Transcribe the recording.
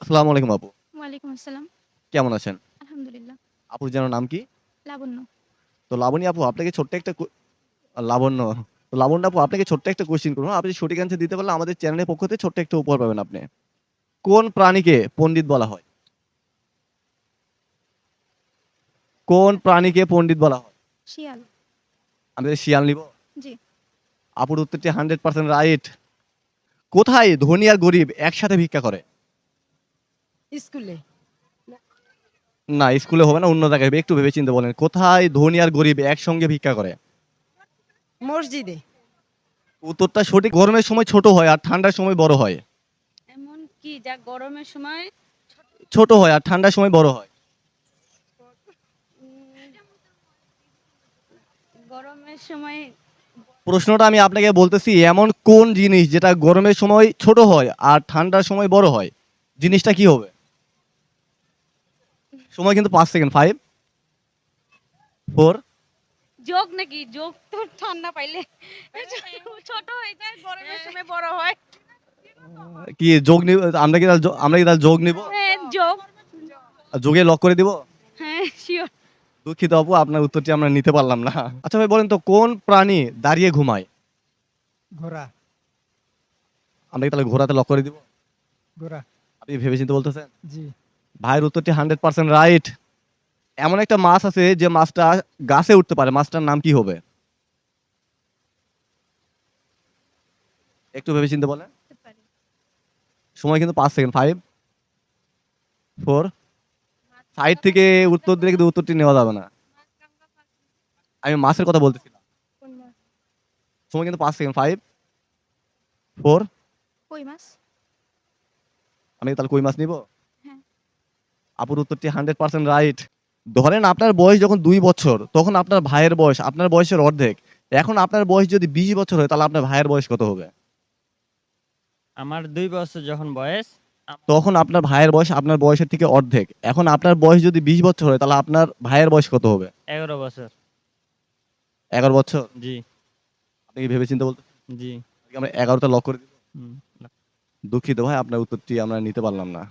আসসালামু আলাইকুম আপু। ওয়ালাইকুম আসসালাম। কেমন আছেন? আলহামদুলিল্লাহ। আপুর যেন নাম কি? লাবণ্য। তো লাবণী আপু আপনাকে ছোট্ট একটা লাবণ্য। তো লাবণ্য আপু আপনাকে ছোট্ট একটা কোয়েশ্চেন করব। আপনি সঠিক অ্যান্সার দিতে পারলে আমাদের চ্যানেলের পক্ষ থেকে ছোট্ট একটা উপহার পাবেন আপনি। কোন প্রাণীকে পণ্ডিত বলা হয়? কোন প্রাণীকে পণ্ডিত বলা হয়? শিয়াল। আমি শিয়াল নিব? জি। আপুর উত্তরটি 100% রাইট। কোথায় ধনী আর গরিব একসাথে ভিক্ষা করে? স্কুলে। না, স্কুলে হবে না, অন্য জায়গায় হবে। একটু ভেবে চিন্তে বলেন। কোথায় ধনী আর গরিব একসঙ্গে ভিক্ষা করে? মসজিদে। উত্তরটা সঠিক। গরমের সময় ছোট হয় আর ঠান্ডার সময় বড় হয়। এমন কি যা গরমের সময় ছোট হয় আর ঠান্ডার সময় বড় হয়। গরমের সময় প্রশ্নটা আমি আপনাকে বলতেছি, এমন কোন জিনিস যেটা গরমের সময় ছোট হয় আর ঠান্ডার সময় বড় হয়? জিনিসটা কি হবে? সময় কিন্তু 5 সেকেন্ড। 5, 4, যোগ নাকি যোগ তো ঠান্ডা পাইলে ছোট হয়ে যায় গরমের সময় বড় হয়। কি যোগ নিব? আমরা কি তাহলে যোগ নিব? হ্যাঁ যোগ। যোগে লক করে দিব? হ্যাঁ শিওর। দুঃখিত আপু, আপনার উত্তরটি আমরা নিতে পারলাম না। আচ্ছা ভাই বলেন তো, কোন প্রাণী দাঁড়িয়ে ঘুমায়? ঘোড়া। আমরা কি তাহলে ঘোড়াতে লক করে দিব? ঘোড়া। আপনি ভেবেচিন্তে বলতেছেন? জি। ভাইয়ের উত্তরটি 100% রাইট। এমন একটা মাছ আছে যে মাছটা গাছে উঠতে পারে, মাছটার নাম কি হবে? একটু ভেবেচিন্তে বলেন। সময় কিন্তু 5 সেকেন্ড। 5, 4, সাইড থেকে উত্তর দিলে কিন্তু উত্তরটি নেওয়া যাবে না। আমি মাছের কথা বলতেছি না। সময় কিন্তু 5 সেকেন্ড। 5, 4, কই মাছ। আমি তাহলে কই মাছ নিব? হ্যাঁ। আপুর উত্তরটি 100% রাইট। ধরেন আপনার বয়স যখন 2 বছর, তখন আপনার ভাইয়ের বয়স আপনার বয়সের অর্ধেক। এখন আপনার বয়স যদি 20 বছর হয়, তাহলে আপনার ভাইয়ের বয়স কত হবে? আমার ২ বছর যখন বয়স, তখন আপনার ভাইয়ের বয়স আপনার বয়সের থেকে অর্ধেক। এখন আপনার বয়স যদি 20 বছর হয়, তাহলে আপনার ভাইয়ের বয়স কত হবে? ১১ বছর। 11 বছর? জি, আপনি কি ভেবেচিন্তে বলতে জি। আমরা 11 তে লক করে দিব? হুম। দুঃখিত ভাই, আপনার উত্তরটি আমরা নিতে পারলাম না।